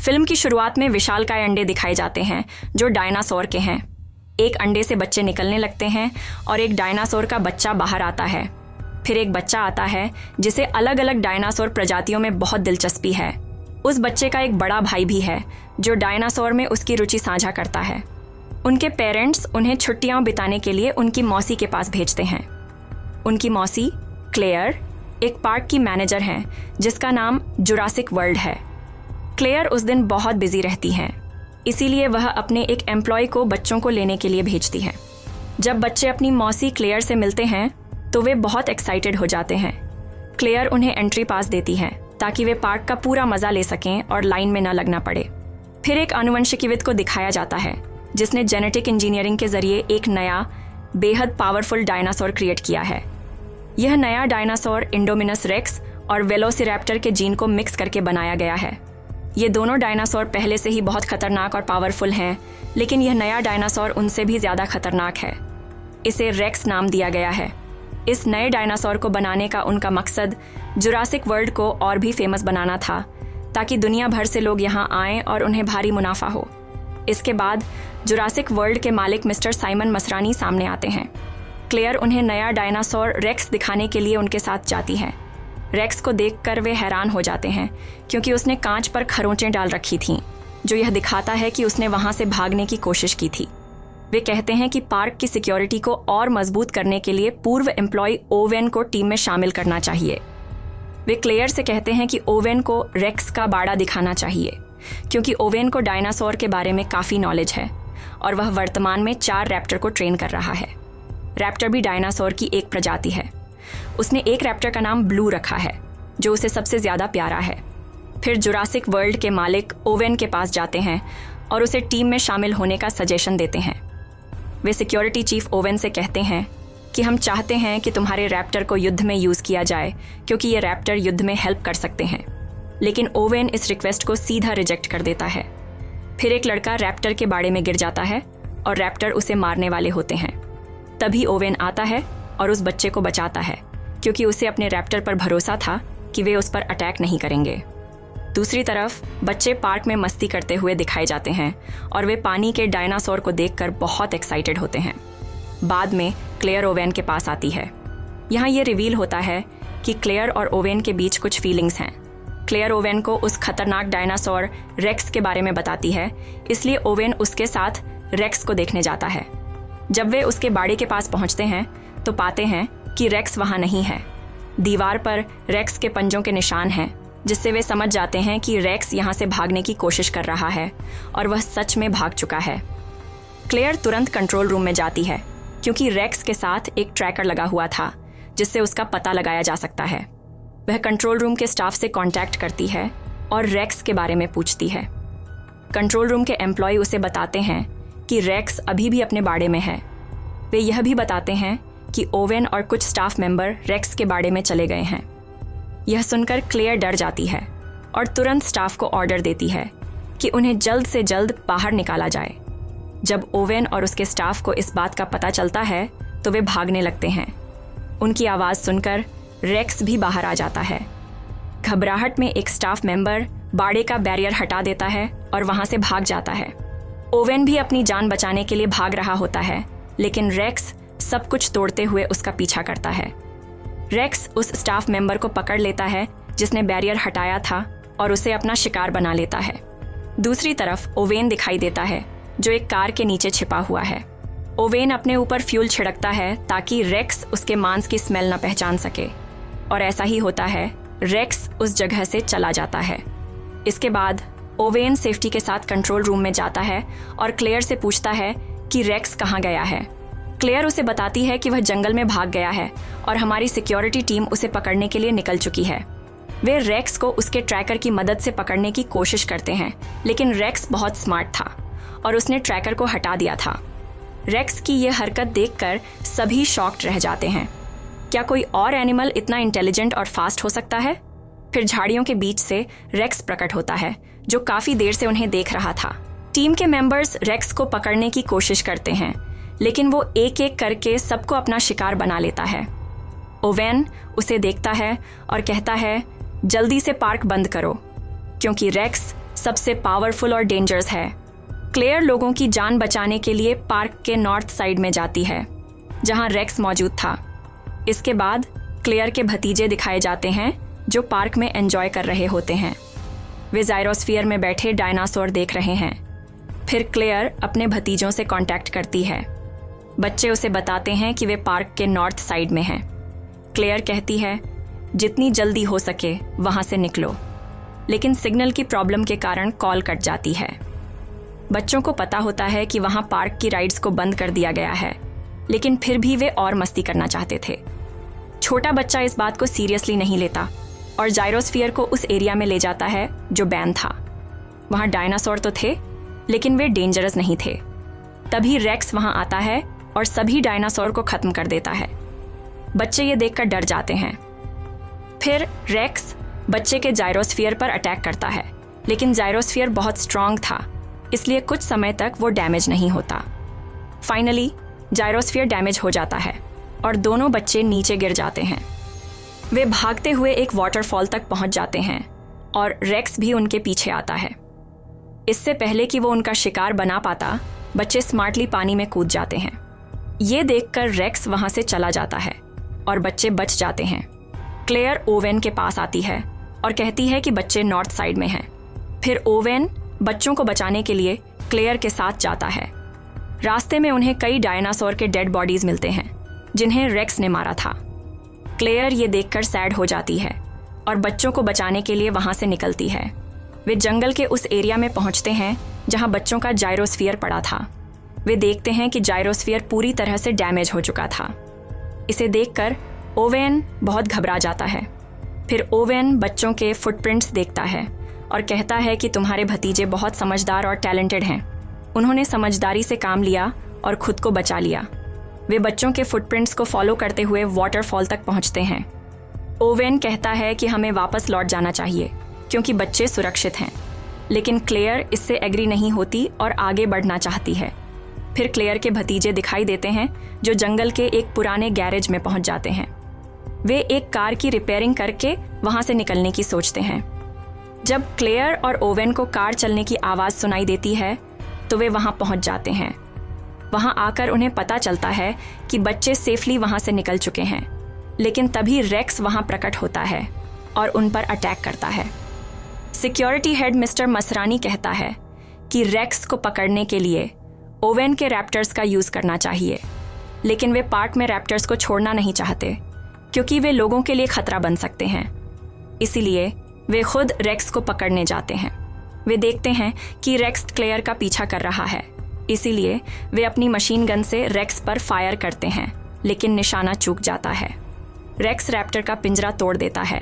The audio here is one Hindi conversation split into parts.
फिल्म की शुरुआत में विशालकाय अंडे दिखाए जाते हैं जो डायनासोर के हैं। एक अंडे से बच्चे निकलने लगते हैं और एक डायनासोर का बच्चा बाहर आता है। फिर एक बच्चा आता है जिसे अलग अलग डायनासोर प्रजातियों में बहुत दिलचस्पी है। उस बच्चे का एक बड़ा भाई भी है जो डायनासोर में उसकी रुचि साझा करता है। उनके पेरेंट्स उन्हें छुट्टियां बिताने के लिए उनकी मौसी के पास भेजते हैं। उनकी मौसी क्लेयर एक पार्क की मैनेजर हैं जिसका नाम जुरासिक वर्ल्ड है। क्लेयर उस दिन बहुत बिजी रहती हैं, इसीलिए वह अपने एक एम्प्लॉय को बच्चों को लेने के लिए भेजती है। जब बच्चे अपनी मौसी क्लेयर से मिलते हैं तो वे बहुत एक्साइटेड हो जाते हैं। क्लेयर उन्हें एंट्री पास देती है ताकि वे पार्क का पूरा मजा ले सकें और लाइन में न लगना पड़े। फिर एक आनुवंशिकीविद को दिखाया जाता है जिसने जेनेटिक इंजीनियरिंग के जरिए एक नया बेहद पावरफुल डायनासोर क्रिएट किया है। यह नया डायनासोर इंडोमिनस रेक्स और वेलोसिरैप्टर के जीन को मिक्स करके बनाया गया है। ये दोनों डायनासोर पहले से ही बहुत खतरनाक और पावरफुल हैं, लेकिन यह नया डायनासोर उनसे भी ज़्यादा खतरनाक है। इसे रेक्स नाम दिया गया है। इस नए डायनासोर को बनाने का उनका मकसद जुरासिक वर्ल्ड को और भी फेमस बनाना था ताकि दुनिया भर से लोग यहाँ आएं और उन्हें भारी मुनाफा हो। इसके बाद जुरासिक वर्ल्ड के मालिक मिस्टर साइमन मसरानी सामने आते हैं। क्लेयर उन्हें नया डायनासोर रेक्स दिखाने के लिए उनके साथ जाती है। रेक्स को देखकर वे हैरान हो जाते हैं क्योंकि उसने कांच पर खरोंचें डाल रखी थीं, जो यह दिखाता है कि उसने वहां से भागने की कोशिश की थी। वे कहते हैं कि पार्क की सिक्योरिटी को और मजबूत करने के लिए पूर्व एम्प्लॉय ओवेन को टीम में शामिल करना चाहिए। वे क्लेयर से कहते हैं कि ओवेन को रेक्स का बाड़ा दिखाना चाहिए क्योंकि ओवेन को डायनासोर के बारे में काफ़ी नॉलेज है और वह वर्तमान में 4 रैप्टर को ट्रेन कर रहा है। रैप्टर भी डायनासोर की एक प्रजाति है। उसने एक रैप्टर का नाम ब्लू रखा है जो उसे सबसे ज़्यादा प्यारा है। फिर जुरासिक वर्ल्ड के मालिक ओवेन के पास जाते हैं और उसे टीम में शामिल होने का सजेशन देते हैं। वे सिक्योरिटी चीफ ओवेन से कहते हैं कि हम चाहते हैं कि तुम्हारे रैप्टर को युद्ध में यूज़ किया जाए क्योंकि ये रैप्टर युद्ध में हेल्प कर सकते हैं। लेकिन ओवेन इस रिक्वेस्ट को सीधा रिजेक्ट कर देता है। फिर एक लड़का रैप्टर के बाड़े में गिर जाता है और रैप्टर उसे मारने वाले होते हैं। तभी ओवेन आता है और उस बच्चे को बचाता है क्योंकि उसे अपने रैप्टर पर भरोसा था कि वे उस पर अटैक नहीं करेंगे। दूसरी तरफ बच्चे पार्क में मस्ती करते हुए दिखाए जाते हैं और वे पानी के डायनासोर को देखकर बहुत एक्साइटेड होते हैं। बाद में क्लेयर ओवेन के पास आती है। यहाँ ये रिवील होता है कि क्लेयर और ओवेन के बीच कुछ फीलिंग्स हैं। क्लेयर ओवेन को उस खतरनाक डायनासोर रेक्स के बारे में बताती है, इसलिए ओवेन उसके साथ रेक्स को देखने जाता है। जब वे उसके बाड़े के पास पहुंचते हैं तो पाते हैं कि रेक्स वहां नहीं है। दीवार पर रेक्स के पंजों के निशान हैं, जिससे वे समझ जाते हैं कि रेक्स यहाँ से भागने की कोशिश कर रहा है और वह सच में भाग चुका है। क्लेयर तुरंत कंट्रोल रूम में जाती है क्योंकि रेक्स के साथ एक ट्रैकर लगा हुआ था जिससे उसका पता लगाया जा सकता है। वह कंट्रोल रूम के स्टाफ से कांटेक्ट करती है और रेक्स के बारे में पूछती है। कंट्रोल रूम के एम्प्लॉय उसे बताते हैं कि रेक्स अभी भी अपने बाड़े में है। वे यह भी बताते हैं कि ओवेन और कुछ स्टाफ मेंबर रेक्स के बाड़े में चले गए हैं। यह सुनकर क्लेयर डर जाती है और तुरंत स्टाफ को ऑर्डर देती है कि उन्हें जल्द से जल्द बाहर निकाला जाए। जब ओवेन और उसके स्टाफ को इस बात का पता चलता है तो वे भागने लगते हैं। उनकी आवाज़ सुनकर रेक्स भी बाहर आ जाता है। घबराहट में एक स्टाफ मेंबर बाड़े का बैरियर हटा देता है और वहां से भाग जाता है। ओवेन भी अपनी जान बचाने के लिए भाग रहा होता है, लेकिन रेक्स सब कुछ तोड़ते हुए उसका पीछा करता है। रेक्स उस स्टाफ मेंबर को पकड़ लेता है जिसने बैरियर हटाया था और उसे अपना शिकार बना लेता है। दूसरी तरफ ओवेन दिखाई देता है जो एक कार के नीचे छिपा हुआ है। ओवेन अपने ऊपर फ्यूल छिड़कता है ताकि रेक्स उसके मांस की स्मेल न पहचान सके, और ऐसा ही होता है। रेक्स उस जगह से चला जाता है। इसके बाद ओवेन सेफ्टी के साथ कंट्रोल रूम में जाता है और क्लेयर से पूछता है कि रेक्स कहाँ गया है। क्लेयर उसे बताती है कि वह जंगल में भाग गया है और हमारी सिक्योरिटी टीम उसे पकड़ने के लिए निकल चुकी है। वे रेक्स को उसके ट्रैकर की मदद से पकड़ने की कोशिश करते हैं, लेकिन रेक्स बहुत स्मार्ट था और उसने ट्रैकर को हटा दिया था। रेक्स की यह हरकत देखकर सभी शॉक्ड रह जाते हैं। क्या कोई और एनिमल इतना इंटेलिजेंट और फास्ट हो सकता है? फिर झाड़ियों के बीच से रेक्स प्रकट होता है जो काफी देर से उन्हें देख रहा था। टीम के मेंबर्स रेक्स को पकड़ने की कोशिश करते हैं, लेकिन वो एक एक करके सबको अपना शिकार बना लेता है। ओवेन उसे देखता है और कहता है, जल्दी से पार्क बंद करो, क्योंकि रेक्स सबसे पावरफुल और डेंजरस है। क्लेयर लोगों की जान बचाने के लिए पार्क के नॉर्थ साइड में जाती है जहां रेक्स मौजूद था। इसके बाद क्लेयर के भतीजे दिखाए जाते हैं जो पार्क में एंजॉय कर रहे होते हैं। वे जायरोस्फीयर में बैठे डायनासोर देख रहे हैं। फिर क्लेयर अपने भतीजों से कांटेक्ट करती है। बच्चे उसे बताते हैं कि वे पार्क के नॉर्थ साइड में हैं। क्लेयर कहती है जितनी जल्दी हो सके वहां से निकलो, लेकिन सिग्नल की प्रॉब्लम के कारण कॉल कट जाती है। बच्चों को पता होता है कि वहां पार्क की राइड्स को बंद कर दिया गया है, लेकिन फिर भी वे और मस्ती करना चाहते थे। छोटा बच्चा इस बात को सीरियसली नहीं लेता और जायरोस्फीयर को उस एरिया में ले जाता है जो बैन था। वहां डायनासोर तो थे, लेकिन वे डेंजरस नहीं थे। तभी रेक्स वहां आता है और सभी डायनासोर को खत्म कर देता है। बच्चे ये देखकर डर जाते हैं। फिर रेक्स बच्चे के जायरोस्फीयर पर अटैक करता है, लेकिन जायरोस्फीयर बहुत स्ट्रांग था, इसलिए कुछ समय तक वो डैमेज नहीं होता। फाइनली जायरोस्फीयर डैमेज हो जाता है और दोनों बच्चे नीचे गिर जाते हैं। वे भागते हुए एक वाटरफॉल तक पहुंच जाते हैं और रेक्स भी उनके पीछे आता है। इससे पहले कि वो उनका शिकार बना पाता, बच्चे स्मार्टली पानी में कूद जाते हैं। ये देखकर रेक्स वहां से चला जाता है और बच्चे बच जाते हैं। क्लेयर ओवेन के पास आती है और कहती है कि बच्चे नॉर्थ साइड में हैं। फिर ओवेन बच्चों को बचाने के लिए क्लेयर के साथ जाता है। रास्ते में उन्हें कई डायनासोर के डेड बॉडीज मिलते हैं जिन्हें रेक्स ने मारा था। क्लेयर ये देखकर सैड हो जाती है और बच्चों को बचाने के लिए वहां से निकलती है। वे जंगल के उस एरिया में पहुंचते हैं जहां बच्चों का जायरोस्फीयर पड़ा था। वे देखते हैं कि जायरोस्फीयर पूरी तरह से डैमेज हो चुका था। इसे देखकर ओवेन बहुत घबरा जाता है। फिर ओवेन बच्चों के फुटप्रिंट्स देखता है और कहता है कि तुम्हारे भतीजे बहुत समझदार और टैलेंटेड हैं। उन्होंने समझदारी से काम लिया और खुद को बचा लिया। वे बच्चों के फुटप्रिंट्स को फॉलो करते हुए वाटरफॉल तक पहुंचते हैं। ओवेन कहता है कि हमें वापस लौट जाना चाहिए क्योंकि बच्चे सुरक्षित हैं, लेकिन क्लेयर इससे एग्री नहीं होती और आगे बढ़ना चाहती है। फिर क्लेयर के भतीजे दिखाई देते हैं जो जंगल के एक पुराने गैरेज में पहुंच जाते हैं। वे एक कार की रिपेयरिंग करके वहां से निकलने की सोचते हैं। जब क्लेयर और ओवेन को कार चलने की आवाज़ सुनाई देती है तो वे वहां पहुंच जाते हैं। वहां आकर उन्हें पता चलता है कि बच्चे सेफली वहां से निकल चुके हैं, लेकिन तभी रेक्स वहां प्रकट होता है और उन पर अटैक करता है। सिक्योरिटी हेड मिस्टर मसरानी कहता है कि रेक्स को पकड़ने के लिए ओवेन के रैप्टर्स का यूज़ करना चाहिए, लेकिन वे पार्क में रैप्टर्स को छोड़ना नहीं चाहते क्योंकि वे लोगों के लिए खतरा बन सकते हैं। इसीलिए वे खुद रेक्स को पकड़ने जाते हैं। वे देखते हैं कि रेक्स क्लेयर का पीछा कर रहा है, इसीलिए वे अपनी मशीन गन से रेक्स पर फायर करते हैं, लेकिन निशाना चूक जाता है। रेक्स रैप्टर का पिंजरा तोड़ देता है।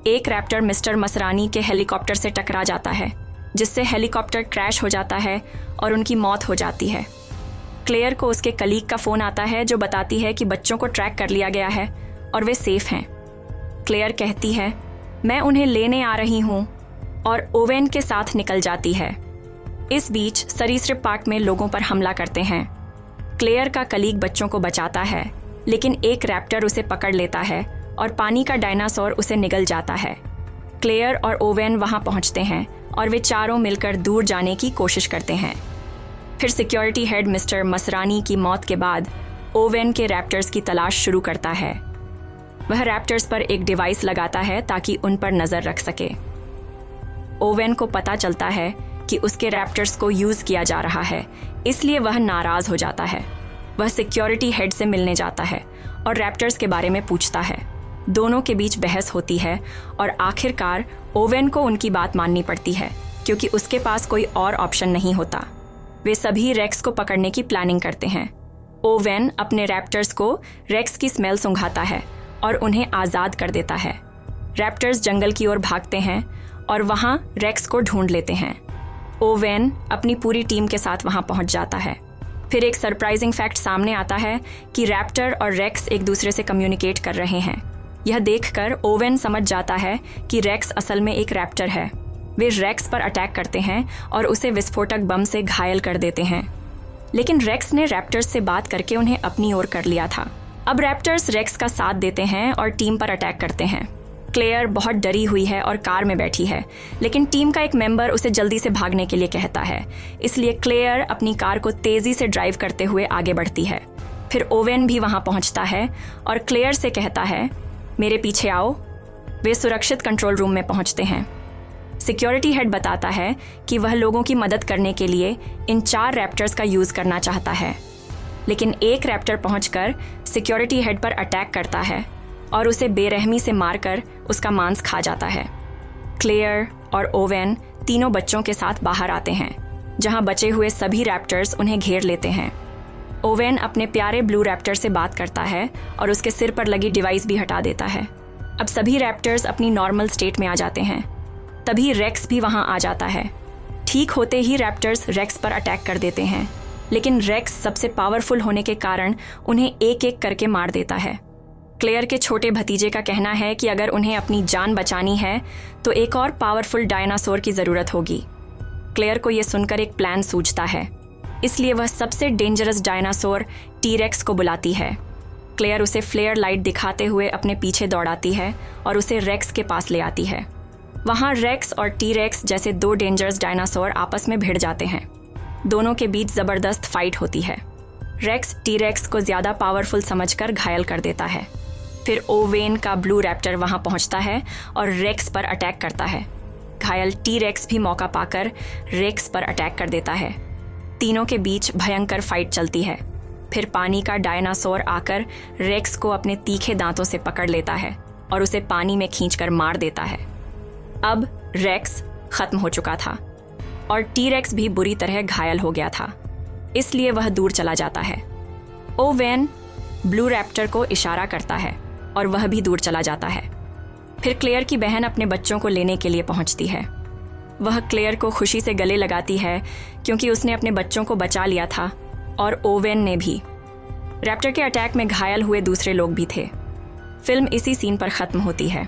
एक रैप्टर मिस्टर मसरानी के हेलीकॉप्टर से टकरा जाता है, जिससे हेलीकॉप्टर क्रैश हो जाता है और उनकी मौत हो जाती है। क्लेयर को उसके कलीग का फ़ोन आता है जो बताती है कि बच्चों को ट्रैक कर लिया गया है और वे सेफ हैं। क्लेयर कहती है मैं उन्हें लेने आ रही हूँ और ओवेन के साथ निकल जाती है। इस बीच सरीसृप पार्क में लोगों पर हमला करते हैं। क्लेयर का कलीग बच्चों को बचाता है, लेकिन एक रैप्टर उसे पकड़ लेता है और पानी का डायनासोर उसे निगल जाता है। क्लेयर और ओवेन वहां पहुंचते हैं और वे चारों मिलकर दूर जाने की कोशिश करते हैं। फिर सिक्योरिटी हेड मिस्टर मसरानी की मौत के बाद ओवेन के रैप्टर्स की तलाश शुरू करता है। वह रैप्टर्स पर एक डिवाइस लगाता है ताकि उन पर नज़र रख सके। ओवेन को पता चलता है कि उसके रैप्टर्स को यूज़ किया जा रहा है, इसलिए वह नाराज़ हो जाता है। वह सिक्योरिटी हेड से मिलने जाता है और रैप्टर्स के बारे में पूछता है। दोनों के बीच बहस होती है और आखिरकार ओवेन को उनकी बात माननी पड़ती है क्योंकि उसके पास कोई और ऑप्शन नहीं होता। वे सभी रेक्स को पकड़ने की प्लानिंग करते हैं। ओवेन अपने रैप्टर्स को रेक्स की स्मेल सूंघाता है और उन्हें आज़ाद कर देता है। रैप्टर्स जंगल की ओर भागते हैं और वहाँ रेक्स को ढूंढ लेते हैं। ओवेन अपनी पूरी टीम के साथ वहाँ पहुँच जाता है। फिर एक सरप्राइजिंग फैक्ट सामने आता है कि रैप्टर और रेक्स एक दूसरे से कम्युनिकेट कर रहे हैं। यह देखकर ओवेन समझ जाता है कि रेक्स असल में एक रैप्टर है। वे रेक्स पर अटैक करते हैं और उसे विस्फोटक बम से घायल कर देते हैं, लेकिन रेक्स ने रैप्टर्स से बात करके उन्हें अपनी ओर कर लिया था। अब रैप्टर्स रेक्स का साथ देते हैं और टीम पर अटैक करते हैं। क्लेयर बहुत डरी हुई है और कार में बैठी है, लेकिन टीम का एक मेंबर उसे जल्दी से भागने के लिए कहता है। इसलिए क्लेयर अपनी कार को तेजी से ड्राइव करते हुए आगे बढ़ती है। फिर ओवेन भी वहां पहुंचता है और क्लेयर से कहता है, मेरे पीछे आओ। वे सुरक्षित कंट्रोल रूम में पहुंचते हैं। सिक्योरिटी हेड बताता है कि वह लोगों की मदद करने के लिए इन 4 रैप्टर्स का यूज करना चाहता है, लेकिन एक रैप्टर पहुंचकर सिक्योरिटी हेड पर अटैक करता है और उसे बेरहमी से मारकर उसका मांस खा जाता है। क्लेयर और ओवेन तीनों बच्चों के साथ बाहर आते हैं, जहां बचे हुए सभी रैप्टर्स उन्हें घेर लेते हैं। ओवेन अपने प्यारे ब्लू रैप्टर से बात करता है और उसके सिर पर लगी डिवाइस भी हटा देता है। अब सभी रैप्टर्स अपनी नॉर्मल स्टेट में आ जाते हैं। तभी रेक्स भी वहां आ जाता है। ठीक होते ही रैप्टर्स रेक्स पर अटैक कर देते हैं, लेकिन रेक्स सबसे पावरफुल होने के कारण उन्हें एक एक करके मार देता है। क्लेयर के छोटे भतीजे का कहना है कि अगर उन्हें अपनी जान बचानी है तो एक और पावरफुल डायनासोर की ज़रूरत होगी। क्लेयर को यह सुनकर एक प्लान सूझता है, इसलिए वह सबसे डेंजरस डायनासोर टी-रेक्स को बुलाती है। क्लेयर उसे फ्लेयर लाइट दिखाते हुए अपने पीछे दौड़ाती है और उसे रेक्स के पास ले आती है। वहाँ रेक्स और टी-रेक्स जैसे 2 डेंजरस डायनासोर आपस में भिड़ जाते हैं। दोनों के बीच ज़बरदस्त फाइट होती है। रेक्स टी-रेक्स को ज़्यादा पावरफुल समझकर घायल कर देता है। फिर ओवेन का ब्लू रैप्टर वहाँ पहुँचता है और रेक्स पर अटैक करता है। घायल टी-रेक्स भी मौका पाकर रेक्स पर अटैक कर देता है। तीनों के बीच भयंकर फाइट चलती है। फिर पानी का डायनासोर आकर रेक्स को अपने तीखे दांतों से पकड़ लेता है और उसे पानी में खींचकर मार देता है। अब रेक्स खत्म हो चुका था और टी-रेक्स भी बुरी तरह घायल हो गया था, इसलिए वह दूर चला जाता है। ओवेन ब्लू रैप्टर को इशारा करता है और वह भी दूर चला जाता है। फिर क्लेयर की बहन अपने बच्चों को लेने के लिए पहुंचती है। वह क्लेयर को खुशी से गले लगाती है क्योंकि उसने अपने बच्चों को बचा लिया था और ओवेन ने भी। रैप्टर के अटैक में घायल हुए दूसरे लोग भी थे। फिल्म इसी सीन पर खत्म होती है।